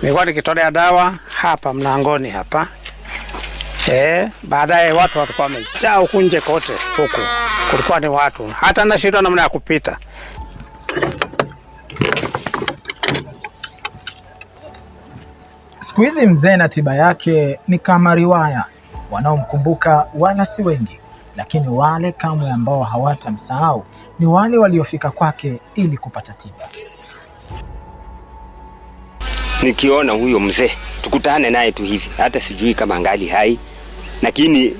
Nilikuwa nikitolea dawa hapa mlangoni hapa. Baadaye watu walikuwa wamejaa huku nje kote huku. Kulikuwa ni watu. Hata na shida namna ya kupita. Siku hizi mzee na tiba yake ni kama riwaya. Wanaomkumbuka wala si wengi, lakini wale kamwe ambao hawatamsahau ni wale waliofika kwake ili kupata tiba. Nikiona huyo mzee, tukutane naye tu hivi, hata sijui kama angali hai, lakini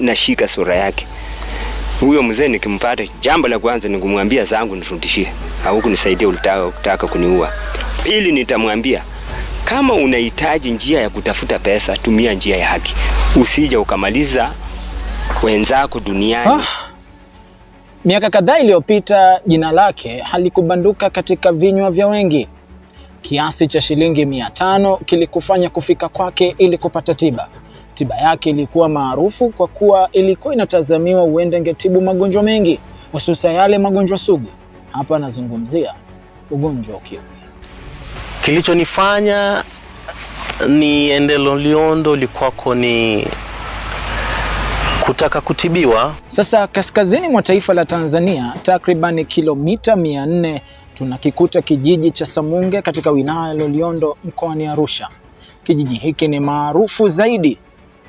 nashika sura yake. Huyo mzee nikimpata, jambo la kwanza ni kumwambia zangu nirudishie, au kunisaidia ulitaka kuniua. Pili nitamwambia, kama unahitaji njia ya kutafuta pesa, tumia njia ya haki. Usije ukamaliza wenzako duniani. Miaka kadhaa iliyopita jina lake halikubanduka katika vinywa vya wengi. Kiasi cha shilingi 500 kilikufanya kufika kwake ili kupata tiba. Tiba yake ilikuwa maarufu kwa kuwa ilikuwa inatazamiwa huenda ingetibu magonjwa mengi, hususan yale magonjwa sugu. Hapa nazungumzia ugonjwa wa ukimwi. Kilichonifanya niende Loliondo likuwako ni kutaka kutibiwa. Sasa kaskazini mwa taifa la Tanzania, takriban kilomita 400, tunakikuta kijiji cha Samunge katika wilaya ya Loliondo mkoani Arusha. Kijiji hiki ni maarufu zaidi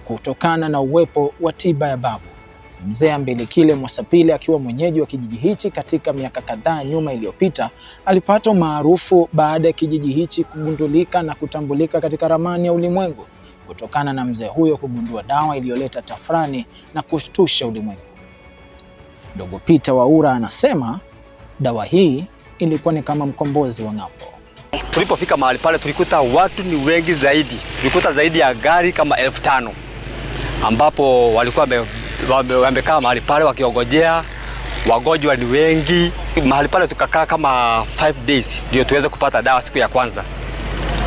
kutokana na uwepo wa tiba ya babu. Mzee Mbilikile Mwasapile akiwa mwenyeji wa kijiji hichi katika miaka kadhaa nyuma iliyopita, alipata maarufu baada ya kijiji hichi kugundulika na kutambulika katika ramani ya ulimwengu kutokana na mzee huyo kugundua dawa iliyoleta tafrani na kushtusha ulimwengu. Ndugu Peter Waura anasema dawa hii ilikuwa ni kama mkombozi wa ng'ambo. Tulipofika mahali pale tulikuta watu ni wengi zaidi. Tulikuta zaidi ya gari kama 5,000 ambapo walikuwa wamekaa mahali pale wakiongojea. Wagonjwa ni wengi. Mahali pale tukakaa kama 5 days ndio tuweze kupata dawa siku ya kwanza.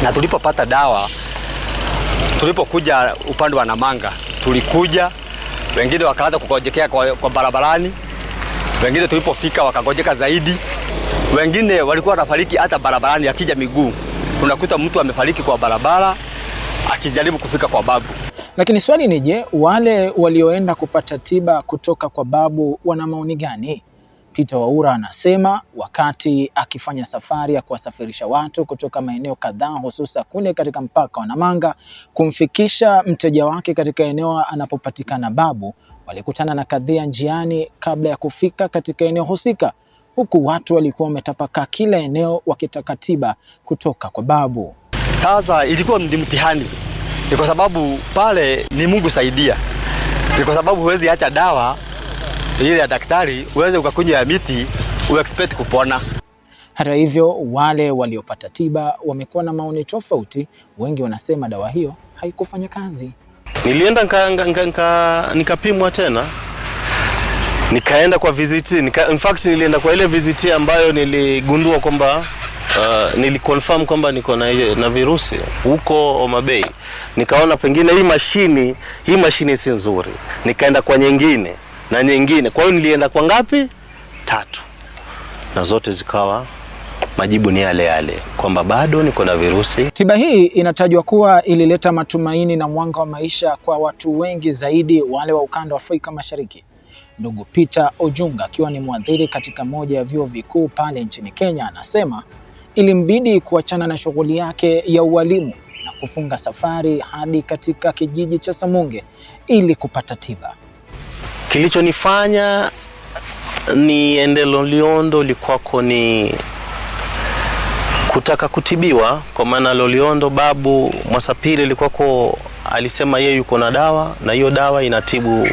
Na tulipopata dawa, tulipokuja upande wa Namanga, tulikuja wengine wakaanza kukojekea kwa barabarani. Wengine tulipofika wakagojeka zaidi. Wengine walikuwa wanafariki hata barabarani akija miguu. Unakuta mtu amefariki kwa barabara akijaribu kufika kwa babu. Lakini swali ni je, wale walioenda kupata tiba kutoka kwa babu wana maoni gani? Peter Waura anasema wakati akifanya safari ya kuwasafirisha watu kutoka maeneo kadhaa hususa kule katika mpaka wa Namanga kumfikisha mteja wake katika eneo anapopatikana babu, walikutana na kadhia njiani kabla ya kufika katika eneo husika, huku watu walikuwa wametapakaa kila eneo wakitaka tiba kutoka kwa babu. Sasa ilikuwa ni mtihani. Ni kwa sababu pale ni Mungu saidia. Ni kwa sababu huwezi acha dawa ile ya daktari, uweze ukakunywa ya miti, uexpect kupona. Hata hivyo, wale waliopata tiba wamekuwa na maoni tofauti. Wengi wanasema dawa hiyo haikufanya kazi. Nilienda nikapimwa tena. Nikaenda kwa visit, in fact nilienda kwa ile visit ambayo niligundua kwamba niliconfirm kwamba niko na virusi huko Homa Bay. Nikaona pengine hii mashini si nzuri. Nikaenda kwa nyingine na nyingine. Kwa hiyo nilienda kwa ngapi? 3. Na zote zikawa majibu ni yale yale kwamba bado niko na virusi. Tiba hii inatajwa kuwa ilileta matumaini na mwanga wa maisha kwa watu wengi zaidi wale wa ukanda wa Afrika Mashariki. Ndugu Peter Ojunga akiwa ni mwadhiri katika moja ya vyuo vikuu pale nchini Kenya anasema ilimbidi kuachana na shughuli yake ya ualimu na kufunga safari hadi katika kijiji cha Samunge ili kupata tiba. Kilichonifanya niende Loliondo likuwako ni kutaka kutibiwa, kwa maana Loliondo babu Mwasapile likuwako alisema yeye yuko na dawa na hiyo dawa inatibu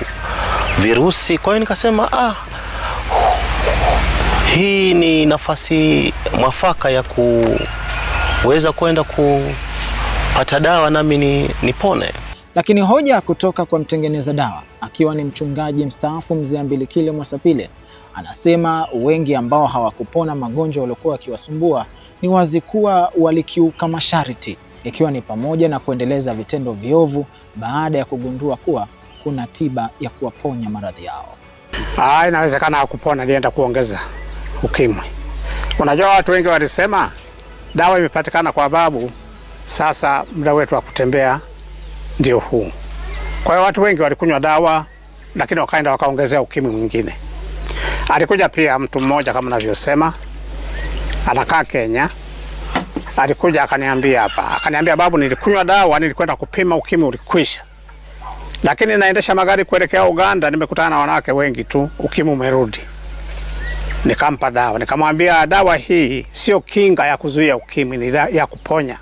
virusi. Kwa hiyo nikasema hii ni nafasi mwafaka ya kuweza kwenda kupata dawa nami nipone. Lakini hoja kutoka kwa mtengeneza dawa akiwa ni mchungaji mstaafu mzee Mbilikile Mwasapile anasema wengi ambao hawakupona magonjwa waliokuwa wakiwasumbua ni wazi kuwa walikiuka masharti, ikiwa ni pamoja na kuendeleza vitendo viovu baada ya kugundua kuwa kuna tiba ya kuwaponya maradhi yao. Inawezekana hakupona, alienda kuongeza ukimwi. Unajua watu wengi walisema dawa imepatikana kwa babu, sasa muda wetu wa kutembea ndio huu. Kwa hiyo watu wengi walikunywa dawa, lakini wakaenda wakaongezea ukimwi mwingine. Alikuja pia mtu mmoja kama navyosema, anakaa Kenya. Alikuja akaniambia hapa, akaniambia babu, nilikunywa dawa, nilikwenda kupima, ukimwi ulikwisha. Lakini naendesha magari kuelekea Uganda, nimekutana na wanawake wengi tu, ukimwi umerudi. Nikampa dawa, nikamwambia dawa hii sio kinga ya kuzuia ukimwi, ni ya kuponya.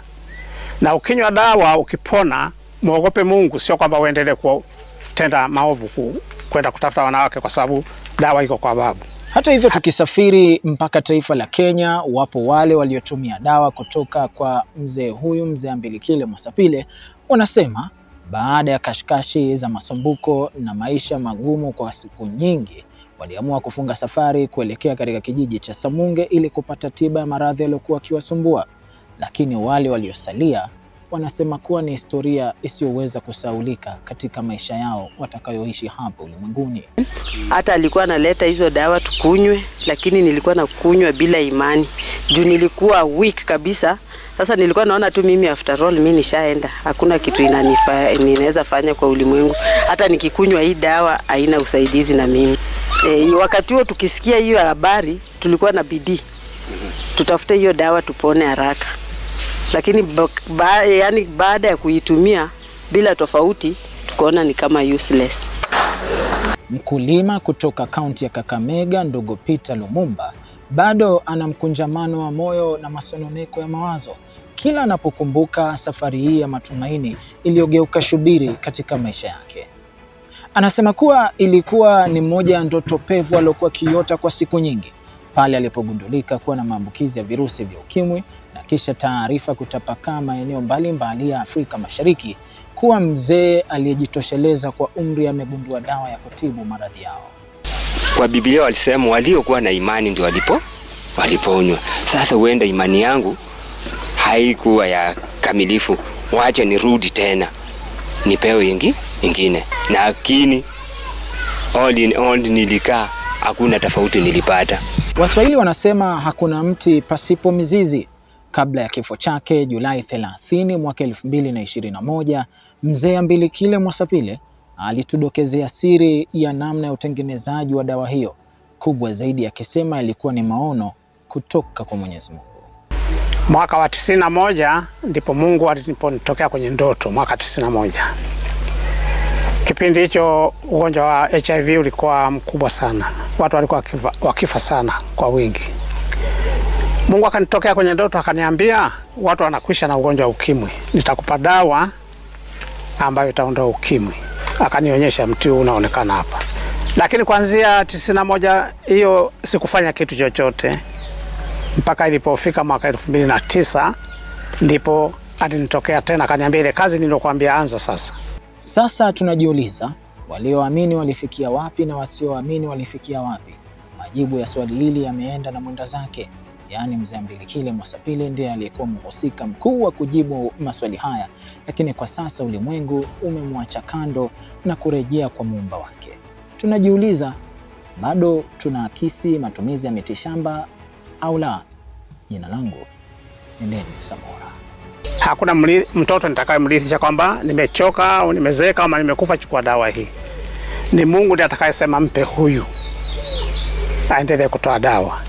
Na ukinywa dawa ukipona, muogope Mungu, sio kwamba uendelee kutenda maovu, kwenda kutafuta wanawake, kwa sababu dawa iko kwa babu. Hata hivyo, tukisafiri mpaka taifa la Kenya, wapo wale waliotumia dawa kutoka kwa mzee huyu, mzee Ambilikile Mosapile. Wanasema baada ya kashikashi za masumbuko na maisha magumu kwa siku nyingi, waliamua kufunga safari kuelekea katika kijiji cha Samunge ili kupata tiba ya maradhi yaliyokuwa yakiwasumbua. Lakini wale waliosalia wanasema kuwa ni historia isiyoweza kusahaulika katika maisha yao watakayoishi hapa ulimwenguni. Hata alikuwa analeta hizo dawa tukunywe, lakini nilikuwa nakunywa bila imani. Juu nilikuwa weak kabisa. Sasa nilikuwa naona tu mimi after all mimi nishaenda. Hakuna kitu ninaweza fanya kwa ulimwengu. Hata nikikunywa hii dawa haina usaidizi na mimi. Wakati huo tukisikia hiyo habari tulikuwa na bidii. Tutafute hiyo dawa tupone haraka. Lakini baada ya kuitumia bila tofauti, tukaona ni kama useless. Mkulima kutoka kaunti ya Kakamega, ndugu Peter Lumumba, bado ana mkunjamano wa moyo na masononeko ya mawazo kila anapokumbuka safari hii ya matumaini iliyogeuka shubiri katika maisha yake. Anasema kuwa ilikuwa ni moja ya ndoto pevu aliyokuwa kiota kwa siku nyingi, pale alipogundulika kuwa na maambukizi ya virusi vya ukimwi, na kisha taarifa kutapakaa maeneo mbalimbali ya Afrika Mashariki kuwa mzee aliyejitosheleza kwa umri amegundua dawa ya kutibu maradhi yao. Kwa Biblia walisema waliokuwa na imani ndio waliponywa. Sasa huenda imani yangu haikuwa ya kamilifu, wacha nirudi tena nipewe ingine. Lakini all in all nilikaa, hakuna tofauti nilipata. Waswahili wanasema hakuna mti pasipo mizizi. Kabla ya kifo chake Julai 30 mwaka 2021, mzee Ambilikile Mosapile alitudokezea siri ya namna ya utengenezaji wa dawa hiyo, kubwa zaidi akisema ilikuwa ni maono kutoka kwa Mwenyezi Mungu. Mwaka wa 91 ndipo Mungu aliponitokea kwenye ndoto, mwaka 91. Kipindi hicho ugonjwa wa HIV ulikuwa mkubwa sana. Watu walikuwa wakifa sana kwa wingi. Mungu akanitokea kwenye ndoto akaniambia watu wanakwisha na ugonjwa wa ukimwi. Nitakupa dawa ambayo itaondoa ukimwi. Akanionyesha mti unaonekana hapa. Lakini kuanzia 91 hiyo sikufanya kitu chochote. Mpaka ilipofika mwaka 2009 ndipo alinitokea tena akaniambia ile kazi niliyokuambia anza sasa. Sasa tunajiuliza, walioamini walifikia wapi na wasioamini walifikia wapi? Majibu ya swali hili yameenda na mwenda zake, yaani mzee Ambilikile Mosapile ndiye aliyekuwa mhusika mkuu wa kujibu maswali haya, lakini kwa sasa ulimwengu umemwacha kando na kurejea kwa muumba wake. Tunajiuliza, bado tunaakisi matumizi ya mitishamba au la? Jina langu ni Dennis Samora. Hakuna mtoto nitakayemrithisha kwamba nimechoka au nimezeeka ama nimekufa, chukua dawa hii. Ni Mungu ndiye atakayesema mpe huyu aendelee kutoa dawa.